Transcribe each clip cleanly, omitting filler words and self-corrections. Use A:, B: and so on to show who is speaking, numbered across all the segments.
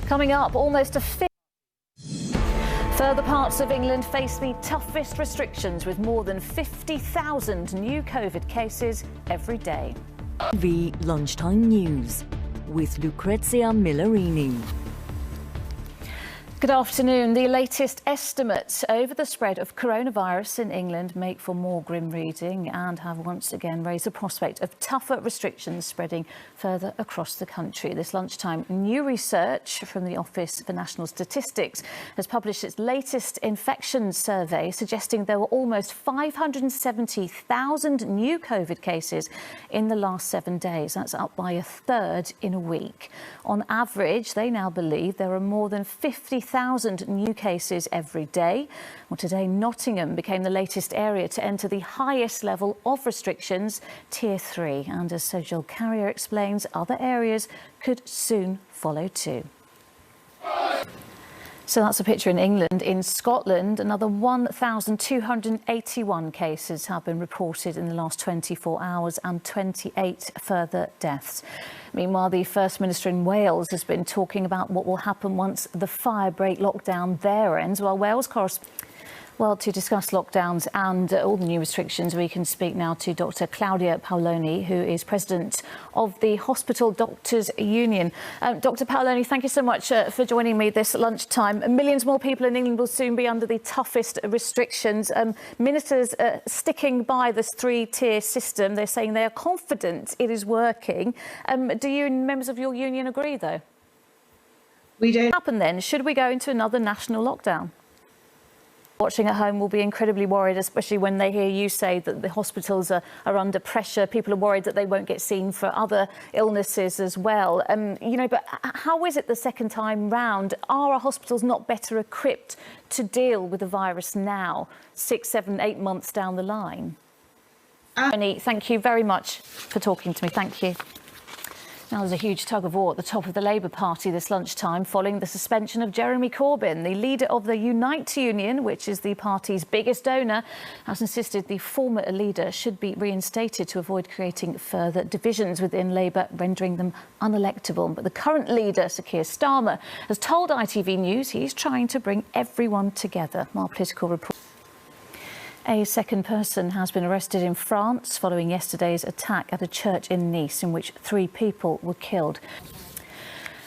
A: Coming up, almost a fifth. Further parts of England face the toughest restrictions with more than 50,000 new COVID cases every day.
B: ITV Lunchtime News with Lucrezia Millarini.
A: Good afternoon. The latest estimates over the spread of coronavirus in England make for more grim reading and have once again raised the prospect of tougher restrictions spreading further across the country. This lunchtime, new research from the Office for National Statistics has published its latest infections survey, suggesting there were almost 570,000 new COVID cases in the last 7 days. That's up by a third in a week. On average, they now believe there are more than 50,000 new cases every day. Well, today, Nottingham became the latest area to enter the highest level of restrictions, Tier 3. And as Sejal Carrier explains, other areas could soon follow too. So that's a picture in England. In Scotland, another 1,281 cases have been reported in the last 24 hours and 28 further deaths. Meanwhile, the First Minister in Wales has been talking about what will happen once the firebreak lockdown there ends. Well, Well, to discuss lockdowns and all the new restrictions, we can speak now to Dr. Claudia Paoloni, who is president of the Hospital Doctors Union. Dr. Paoloni, thank you so much for joining me this lunchtime. Millions more people in England will soon be under the toughest restrictions. Ministers sticking by this three-tier system. They're saying they are confident it is working. Do you, members of your union, agree, though?
C: We don't.
A: What will happen then? Should we go into another national lockdown? Watching at home will be incredibly worried, especially when they hear you say that the hospitals are under pressure. People are worried that they won't get seen for other illnesses as well. But how is it the second time round? Are our hospitals not better equipped to deal with the virus now, 6, 7, 8 months down the line? Annie, thank you very much for talking to me. Thank you. Now, there's a huge tug-of-war at the top of the Labour Party this lunchtime following the suspension of Jeremy Corbyn. The leader of the Unite Union, which is the party's biggest donor, has insisted the former leader should be reinstated to avoid creating further divisions within Labour, rendering them unelectable. But the current leader, Sir Keir Starmer, has told ITV News he's trying to bring everyone together. Our political report. A second person has been arrested in France following yesterday's attack at a church in Nice in which 3 people were killed.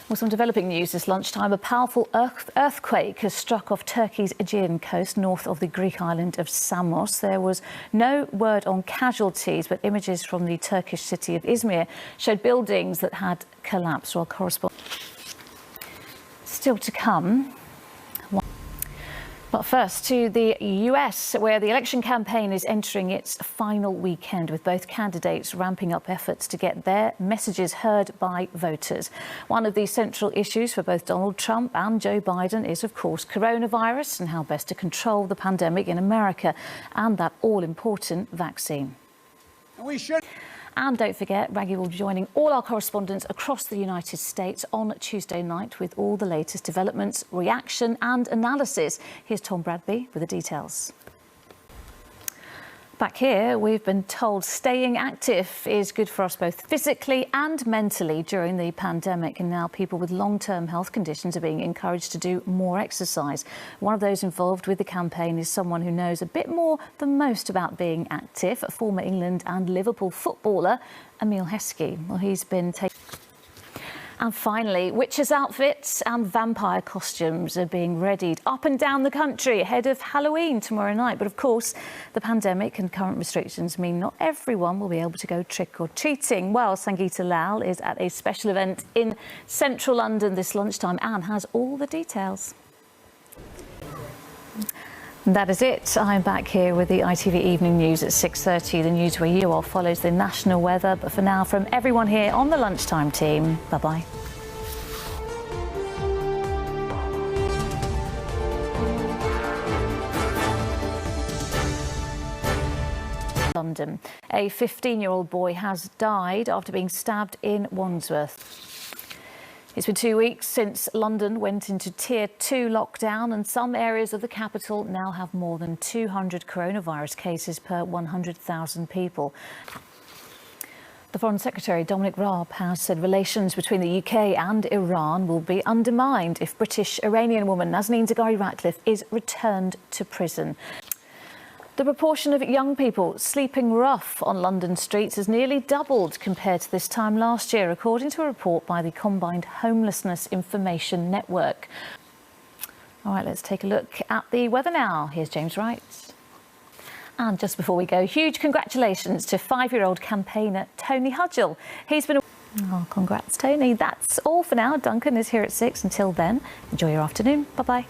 A: Well, some developing news this lunchtime. A powerful earthquake has struck off Turkey's Aegean coast north of the Greek island of Samos. There was no word on casualties, but images from the Turkish city of Izmir showed buildings that had collapsed. Well, correspondent. Still to come. But first to the US, where the election campaign is entering its final weekend, with both candidates ramping up efforts to get their messages heard by voters. One of the central issues for both Donald Trump and Joe Biden is, of course, coronavirus and how best to control the pandemic in America and that all-important vaccine. And don't forget, Raggy will be joining all our correspondents across the United States on Tuesday night with all the latest developments, reaction and analysis. Here's Tom Bradby with the details. Back here, we've been told staying active is good for us both physically and mentally during the pandemic. And now people with long-term health conditions are being encouraged to do more exercise. One of those involved with the campaign is someone who knows a bit more than most about being active, a former England and Liverpool footballer, Emile Heskey. Well, he's been taken. And finally, witches' outfits and vampire costumes are being readied up and down the country ahead of Halloween tomorrow night. But of course, the pandemic and current restrictions mean not everyone will be able to go trick-or-treating. Well, Sangeeta Lal is at a special event in central London this lunchtime and has all the details. That is it. I'm back here with the ITV Evening News at 6:30. The news where you are follows the national weather. But for now, from everyone here on the lunchtime team, bye-bye. London. A 15-year-old boy has died after being stabbed in Wandsworth. It's been 2 weeks since London went into Tier 2 lockdown, and some areas of the capital now have more than 200 coronavirus cases per 100,000 people. The Foreign Secretary, Dominic Raab, has said relations between the UK and Iran will be undermined if British-Iranian woman Nazanin Zaghari-Ratcliffe is returned to prison. The proportion of young people sleeping rough on London streets has nearly doubled compared to this time last year, according to a report by the Combined Homelessness Information Network. All right, let's take a look at the weather now. Here's James Wright. And just before we go, huge congratulations to 5-year-old campaigner Tony Hudgell. He's been... Oh, congrats, Tony. That's all for now. Duncan is here at 6. Until then, enjoy your afternoon. Bye-bye.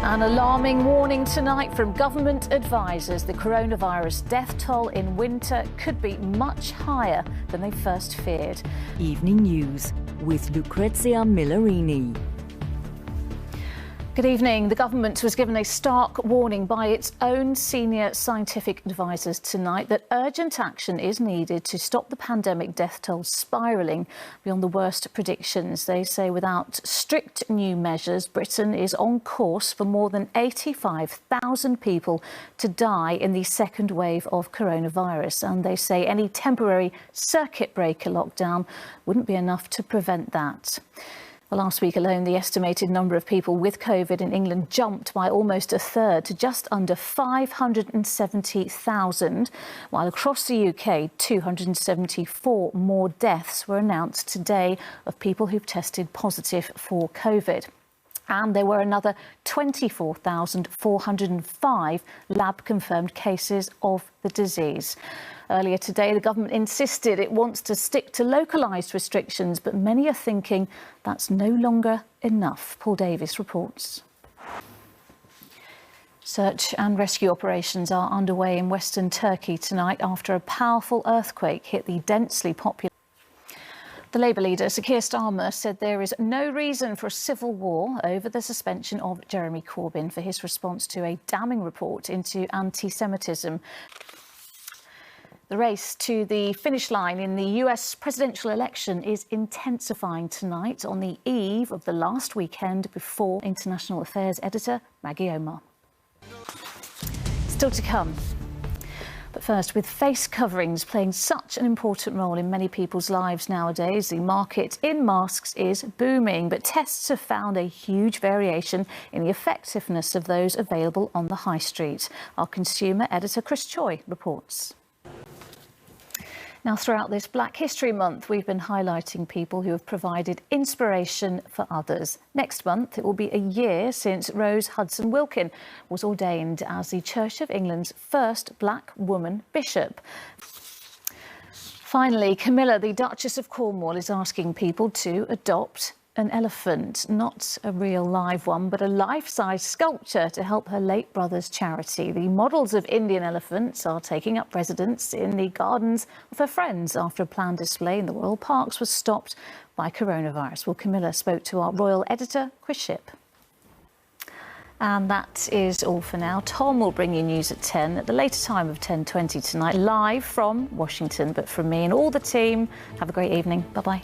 A: An alarming warning tonight from government advisers. The coronavirus death toll in winter could be much higher than they first feared.
B: Evening News with Lucrezia Millarini.
A: Good evening. The government was given a stark warning by its own senior scientific advisers tonight that urgent action is needed to stop the pandemic death toll spiralling beyond the worst predictions. They say without strict new measures, Britain is on course for more than 85,000 people to die in the second wave of coronavirus. And they say any temporary circuit breaker lockdown wouldn't be enough to prevent that. Well, last week alone, the estimated number of people with COVID in England jumped by almost a third to just under 570,000, while across the UK, 274 more deaths were announced today of people who've tested positive for COVID. And there were another 24,405 lab-confirmed cases of the disease. Earlier today, the government insisted it wants to stick to localised restrictions, but many are thinking that's no longer enough. Paul Davies reports. Search and rescue operations are underway in western Turkey tonight after a powerful earthquake hit the densely populated. The Labour leader, Sir Keir Starmer, said there is no reason for a civil war over the suspension of Jeremy Corbyn for his response to a damning report into anti-Semitism. The race to the finish line in the US presidential election is intensifying tonight on the eve of the last weekend before international affairs editor Maggie Omar. Still to come. But first, with face coverings playing such an important role in many people's lives nowadays, the market in masks is booming. But tests have found a huge variation in the effectiveness of those available on the high street. Our consumer editor Chris Choi reports. Now, throughout this Black History Month, we've been highlighting people who have provided inspiration for others. Next month, it will be a year since Rose Hudson Wilkin was ordained as the Church of England's first black woman bishop. Finally, Camilla, the Duchess of Cornwall, is asking people to adopt an elephant, not a real live one, but a life-size sculpture to help her late brother's charity. The models of Indian elephants are taking up residence in the gardens of her friends after a planned display in the Royal Parks was stopped by coronavirus. Well, Camilla spoke to our royal editor, Chris Shipp. And that is all for now. Tom will bring you news at 10 at the later time of 10:20 tonight, live from Washington. But from me and all the team, have a great evening. Bye-bye.